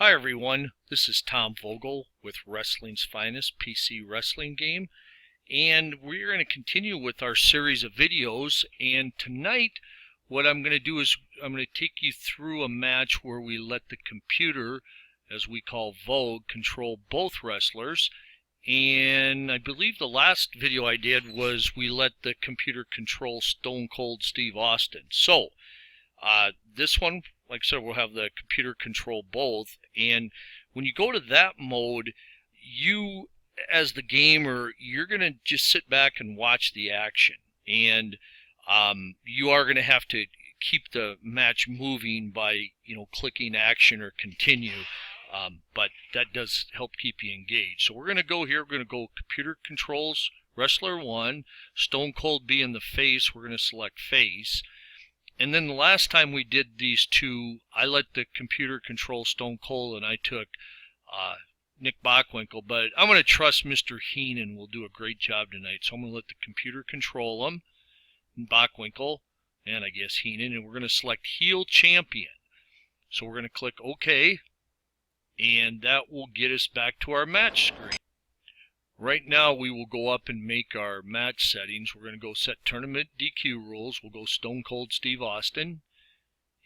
Hi everyone, this is Tom Vogel with Wrestling's Finest PC Wrestling Game, and we're going to continue with our series of videos. And tonight what I'm going to do is I'm going to take you through a match where we let the computer, as we call Vogue, control both wrestlers. And I believe the last video I did was we let the computer control Stone Cold Steve Austin. So this one, like I said, we'll have the computer control both. And when you go to that mode, you, as the gamer, you're going to just sit back and watch the action. And you are going to have to keep the match moving by, clicking action or continue. But that does help keep you engaged. So we're going to go here. We're going to go computer controls, wrestler 1, Stone Cold being the face. We're going to select face. And then the last time we did these two, I let the computer control Stone Cold and I took Nick Bockwinkel. But I'm going to trust Mr. Heenan will do a great job tonight. So I'm going to let the computer control him, Bockwinkel, and I guess Heenan. And we're going to select heel champion. So we're going to click OK. And that will get us back to our match screen. Right now we will go up and make our match settings. We're going to go set tournament DQ rules. We'll go Stone Cold Steve Austin.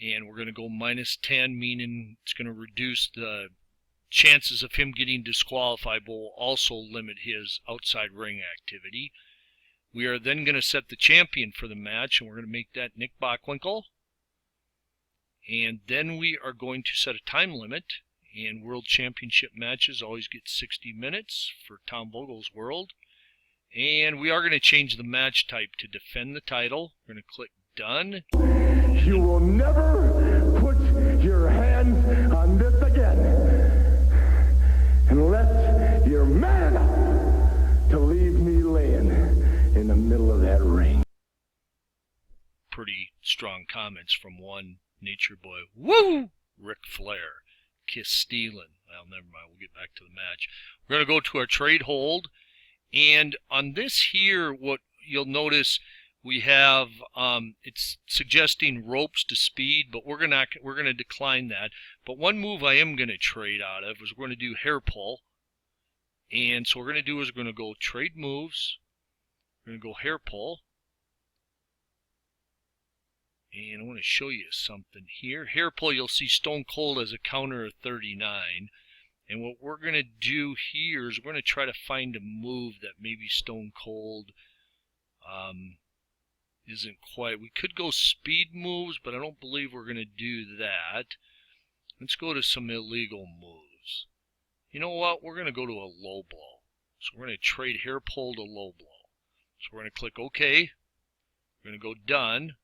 And we're going to go -10, meaning it's going to reduce the chances of him getting disqualified, but will also limit his outside ring activity. We are then going to set the champion for the match, and we're going to make that Nick Bockwinkel. And then we are going to set a time limit. And World Championship matches always get 60 minutes for Tom Vogel's World. And we are going to change the match type to defend the title. We're going to click Done. You will never put your hands on this again unless you're man enough to leave me laying in the middle of that ring. Pretty strong comments from one Nature Boy. Woo! Ric Flair. Kiss stealing. Well, never mind. We'll get back to the match. We're going to go to our trade hold. And on this here, what you'll notice, we have, it's suggesting ropes to speed, but we're going to decline that. But one move I am going to trade out of is we're going to do hair pull. And so what we're going to do is we're going to go trade moves. We're going to go hair pull. And I want to show you something here. Hair pull, you'll see Stone Cold as a counter of 39. And what we're going to do here is we're going to try to find a move that maybe Stone Cold isn't quite. We could go speed moves, but I don't believe we're going to do that. Let's go to some illegal moves. You know what? We're going to go to a low blow. So we're going to trade hair pull to low blow. So we're going to click OK. We're going to go Done.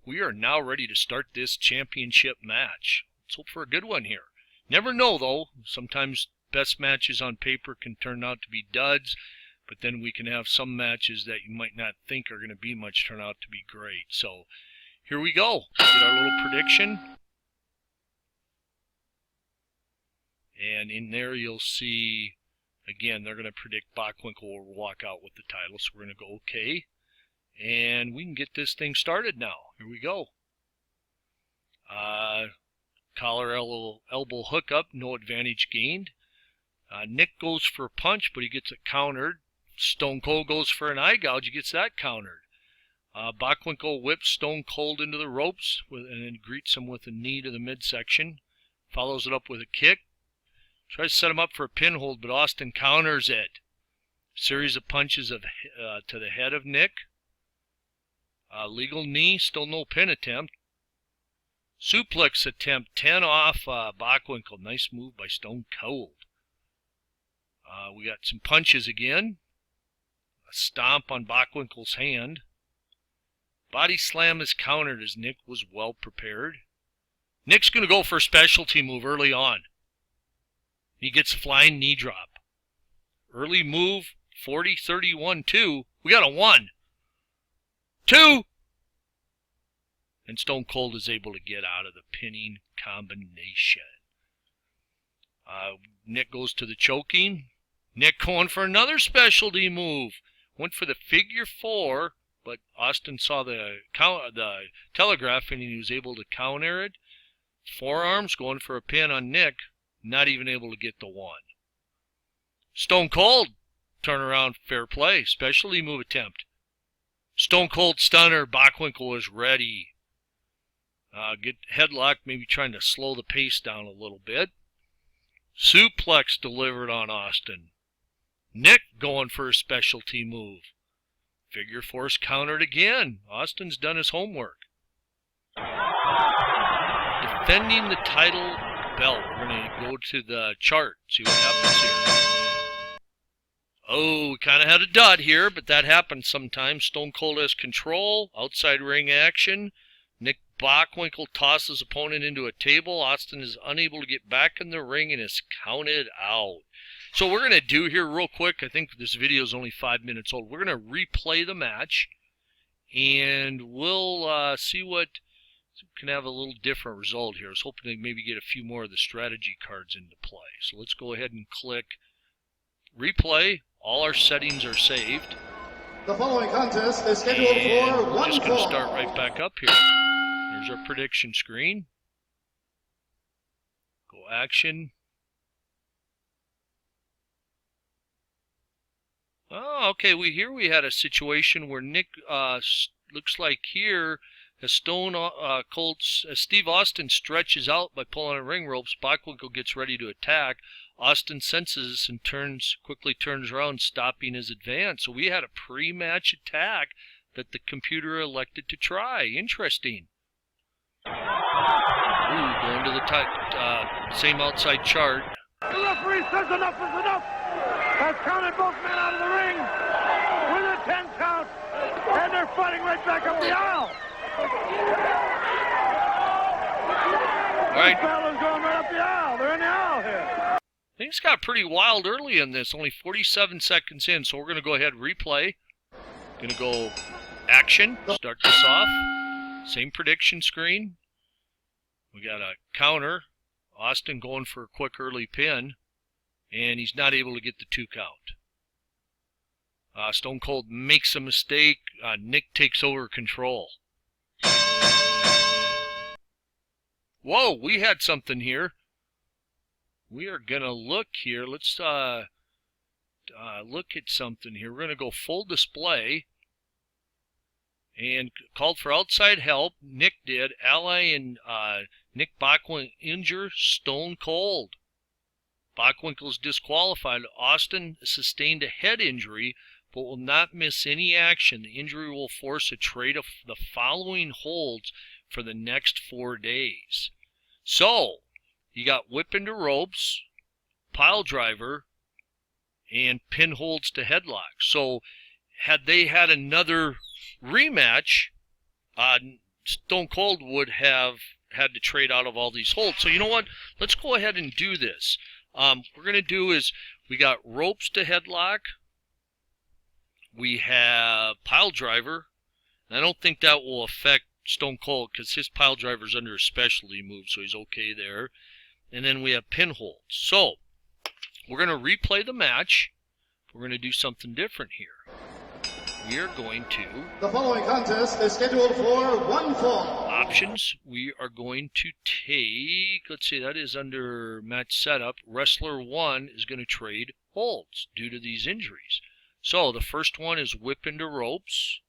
We are now ready to start this championship match. Let's hope for a good one here. Never know, though. Sometimes best matches on paper can turn out to be duds, but then we can have some matches that you might not think are going to be much turn out to be great. So here we go. Get our little prediction. And in there you'll see, again, they're going to predict Bockwinkel will walk out with the title. So we're going to go OK. And we can get this thing started now. Here we go. Collar elbow hookup, no advantage gained. Nick goes for a punch, but he gets it countered. Stone Cold goes for an eye gouge, he gets that countered. Bockwinkel whips Stone Cold into the ropes and then greets him with a knee to the midsection. Follows it up with a kick. Tries to set him up for a pinhold, but Austin counters it. Series of punches to the head of Nick. Legal knee, still no pin attempt. Suplex attempt, 10 off Bockwinkel. Nice move by Stone Cold. We got some punches again. A stomp on Bockwinkel's hand. Body slam is countered as Nick was well prepared. Nick's going to go for a specialty move early on. He gets a flying knee drop. Early move, 40-31-2. We got a 1. 2. And Stone Cold is able to get out of the pinning combination. Nick goes to the choking. Nick going for another specialty move. Went for the figure 4 but Austin saw the telegraph and he was able to counter it. Forearms going for a pin on Nick, not even able to get the one. Stone Cold, turnaround, fair play, specialty move attempt. Stone Cold stunner, Bockwinkel is ready. Get headlock, maybe trying to slow the pace down a little bit. Suplex delivered on Austin. Nick going for a specialty move. Figure force countered again. Austin's done his homework. Defending the title belt. We're going to go to the chart, see what happens here. Oh, we kind of had a dud here, but that happens sometimes. Stone Cold has control. Outside ring action. Nick Bockwinkel tosses opponent into a table. Austin is unable to get back in the ring and is counted out. So what we're going to do here real quick, I think this video is only 5 minutes old. We're going to replay the match, and we'll see what can have a little different result here. I was hoping to maybe get a few more of the strategy cards into play. So let's go ahead and click replay. All our settings are saved. The following contest is scheduled for one We're just going to fall. start right back up here. There's our prediction screen. Go action. Oh, okay. We had a situation where Nick looks like here as Steve Austin stretches out by pulling on ring ropes. Bockwinkel gets ready to attack. Austin senses and quickly turns around, stopping his advance. So we had a pre-match attack that the computer elected to try. Interesting. Ooh, going to the same outside chart. The referee says enough is enough. Has counted both men out of the ring with a 10 count, and they're fighting right back up the aisle. All right. This battle's going right up the aisle. They're in the aisle here. Things got pretty wild early in this, only 47 seconds in, so we're going to go ahead and replay. Going to go action, start this off. Same prediction screen. We got a counter. Austin going for a quick early pin, and he's not able to get the 2 count. Stone Cold makes a mistake. Nick takes over control. Whoa, we had something here. We are going to look here. Let's look at something here. We're going to go full display. And called for outside help. Nick did. Ally and Nick Bockwinkel injure Stone Cold. Bockwinkel's disqualified. Austin sustained a head injury, but will not miss any action. The injury will force a trade of the following holds for the next 4 days. So, you got whip into ropes, pile driver, and pin holds to headlock. So, had they had another rematch, Stone Cold would have had to trade out of all these holds. So you know what? Let's go ahead and do this. What we're going to do is we got ropes to headlock. We have pile driver. And I don't think that will affect Stone Cold because his pile driver is under a specialty move, so he's okay there. And then we have pin holds. So we're going to replay the match. We're going to do something different here. We are going to... The following contest is scheduled for one fall. Options. We are going to take... Let's see, that is under match setup. Wrestler 1 is going to trade holds due to these injuries. So the first one is whip into ropes.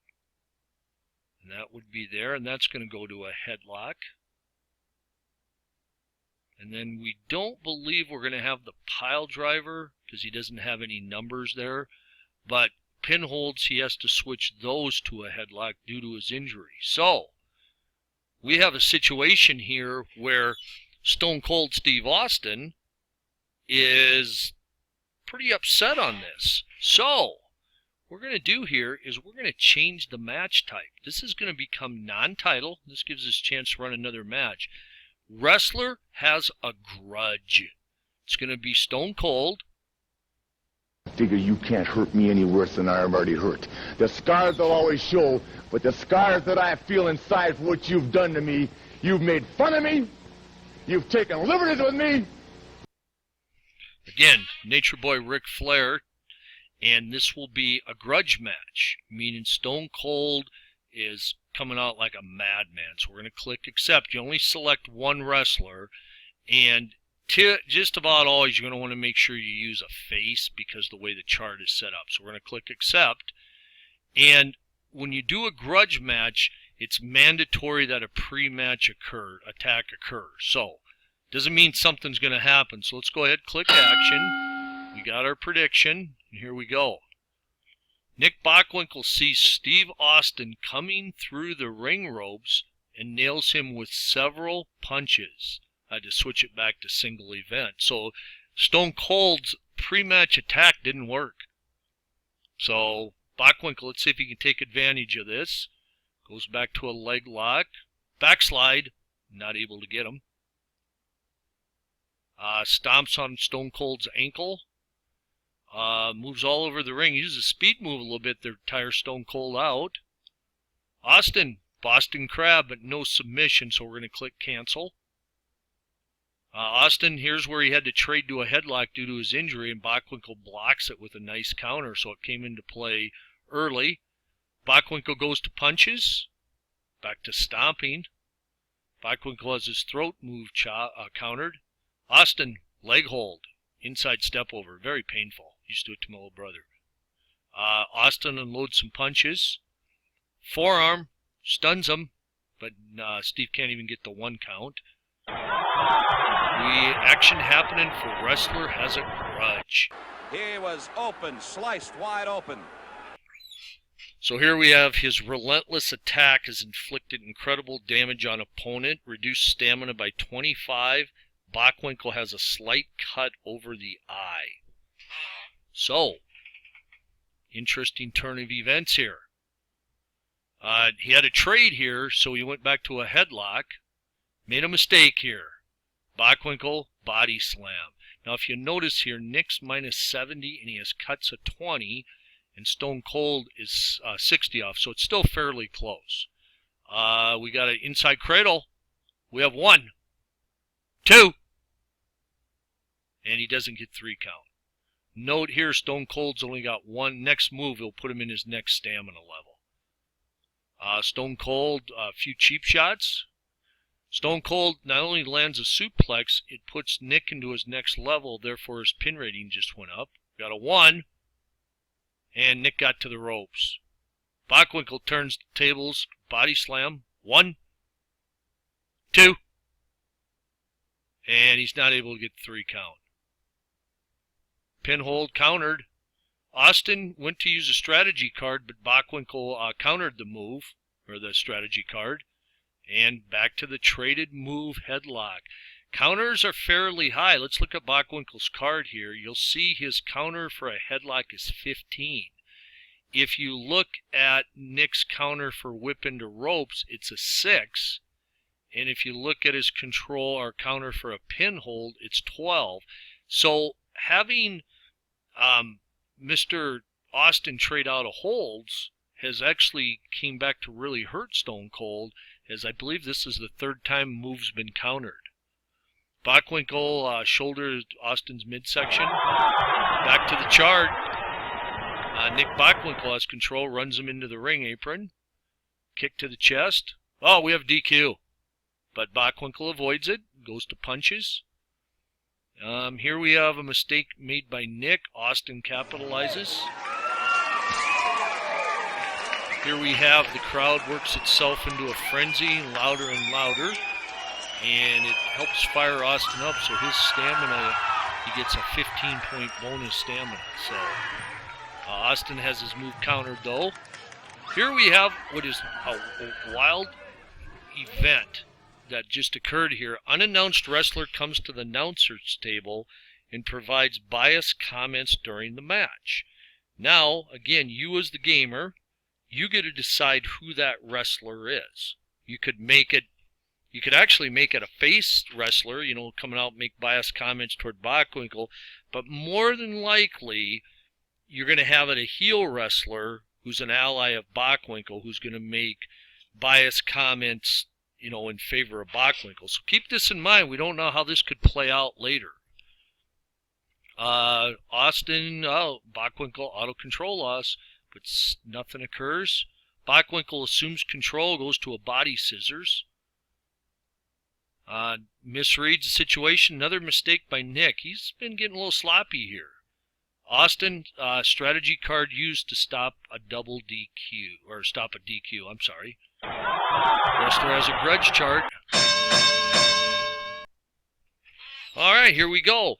And that would be there. And that's going to go to a headlock. And then we don't believe we're going to have the pile driver because he doesn't have any numbers there. But pin holds, he has to switch those to a headlock due to his injury. So, we have a situation here where Stone Cold Steve Austin is pretty upset on this. So, what we're going to do here is we're going to change the match type. This is going to become non-title. This gives us a chance to run another match. Wrestler has a grudge. It's going to be Stone Cold. Figure you can't hurt me any worse than I'm already hurt. The scars will always show, but the scars that I feel inside for what you've done to me, you've made fun of me, you've taken liberties with me. Again, Nature Boy Ric Flair. And this will be a grudge match, meaning Stone Cold is coming out like a madman. So we're going to click accept. You only select one wrestler, and just about always you're going to want to make sure you use a face because the way the chart is set up. So we're going to click accept. And when you do a grudge match, it's mandatory that a pre-match attack occurs. So doesn't mean something's going to happen. So let's go ahead, click action. We got our prediction, and here we go. Nick Bockwinkel sees Steve Austin coming through the ring ropes and nails him with several punches. I had to switch it back to single event. So Stone Cold's pre-match attack didn't work. So Bockwinkel, let's see if he can take advantage of this. Goes back to a leg lock. Backslide, not able to get him. Stomps on Stone Cold's ankle. Moves all over the ring. Uses a speed move a little bit to tire Stone Cold out. Austin, Boston Crab, but no submission, so we're going to click cancel. Austin, here's where he had to trade to a headlock due to his injury, and Bockwinkel blocks it with a nice counter, so it came into play early. Bockwinkel goes to punches. Back to stomping. Bockwinkel has his throat move countered. Austin, leg hold. Inside step over. Very painful. Used to do it to my little brother. Austin unloads some punches. Forearm. Stuns him. But Steve can't even get the 1 count. Action happening for Wrestler Has a Grudge. He was open. Sliced wide open. So here we have his relentless attack has inflicted incredible damage on opponent. Reduced stamina by 25. Bockwinkel has a slight cut over the eye. So, interesting turn of events here. He had a trade here, so he went back to a headlock. Made a mistake here. Bockwinkel, body slam. Now if you notice here, Nick's minus 70 and he has cuts of 20, and Stone Cold is 60 off, so it's still fairly close. We got an inside cradle. We have 1, 2. And he doesn't get 3 count. Note here, Stone Cold's only got 1. Next move, he'll put him in his next stamina level. Stone Cold, a few cheap shots. Stone Cold not only lands a suplex, it puts Nick into his next level, therefore his pin rating just went up. Got a 1, and Nick got to the ropes. Bockwinkel turns the tables, body slam. 1, 2, and he's not able to get 3 count. Pinhold countered. Austin went to use a strategy card, but Bockwinkel countered the move, or the strategy card, and back to the traded move headlock. Counters are fairly high. Let's look at Bockwinkel's card here. You'll see his counter for a headlock is 15. If you look at Nick's counter for whip into ropes, it's a 6. And if you look at his control or counter for a pinhold, it's 12. So having Mr. Austin trade out of holds has actually came back to really hurt Stone Cold, as I believe this is the 3rd time move's been countered. Bockwinkel shouldered Austin's midsection. Back to the chart. Nick Bockwinkel has control, runs him into the ring apron. Kick to the chest. Oh, we have DQ. But Bockwinkel avoids it, goes to punches. Here we have a mistake made by Nick. Austin capitalizes. Here we have the crowd works itself into a frenzy, louder and louder. And it helps fire Austin up, so his stamina, he gets a 15-point bonus stamina. So Austin has his move countered, though. Here we have what is a wild event that just occurred here. Unannounced wrestler comes to the announcer's table and provides biased comments during the match. Now, again, you as the gamer, you get to decide who that wrestler is. You could actually make it a face wrestler, coming out and make biased comments toward Bockwinkel, but more than likely, you're going to have it a heel wrestler who's an ally of Bockwinkel who's going to make biased comments, in favor of Bockwinkel. So keep this in mind. We don't know how this could play out later. Austin, Bockwinkel auto control loss, but nothing occurs. Bockwinkel assumes control, goes to a body scissors. Misreads the situation. Another mistake by Nick. He's been getting a little sloppy here. Austin, strategy card used to stop a double DQ, or stop a DQ, I'm sorry. Wrestler has a grudge chart. All right, here we go.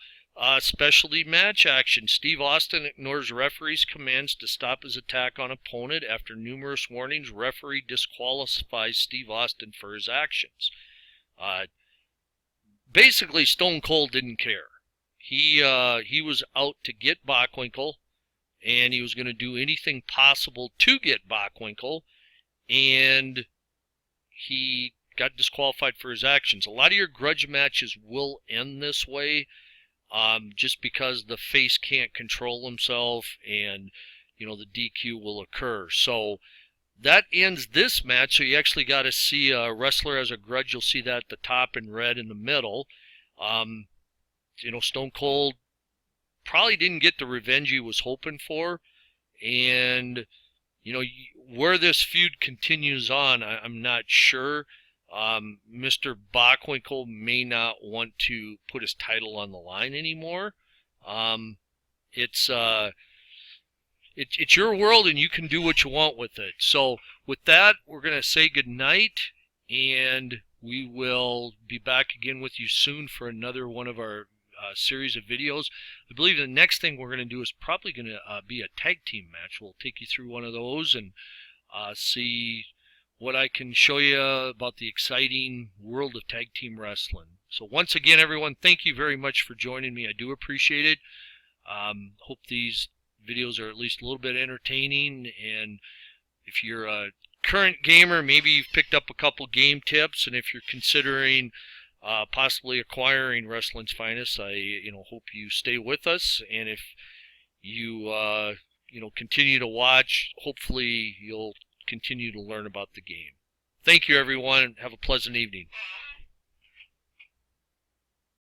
Specialty match action. Steve Austin ignores referee's commands to stop his attack on opponent. After numerous warnings, referee disqualifies Steve Austin for his actions. Basically, Stone Cold didn't care. He was out to get Bockwinkel, and he was going to do anything possible to get Bockwinkel, and he got disqualified for his actions. A lot of your grudge matches will end this way, just because the face can't control himself, and the DQ will occur. So that ends this match. So you actually got to see a wrestler as a grudge. You'll see that at the top in red in the middle. Stone Cold probably didn't get the revenge he was hoping for, and where this feud continues on, I'm not sure. Mr. Bockwinkel may not want to put his title on the line anymore. It's your world, and you can do what you want with it. So with that, we're going to say goodnight, and we will be back again with you soon for another one of our series of videos. I believe the next thing we're going to do is probably going to be a tag team match. We'll take you through one of those and see what I can show you about the exciting world of tag team wrestling. So once again, everyone, thank you very much for joining me. I do appreciate it. Hope these videos are at least a little bit entertaining, and if you're a current gamer, maybe you've picked up a couple game tips, and if you're considering possibly acquiring Wrestling's Finest, I hope you stay with us, and if you continue to watch, hopefully you'll continue to learn about the game. Thank you, everyone, and have a pleasant evening.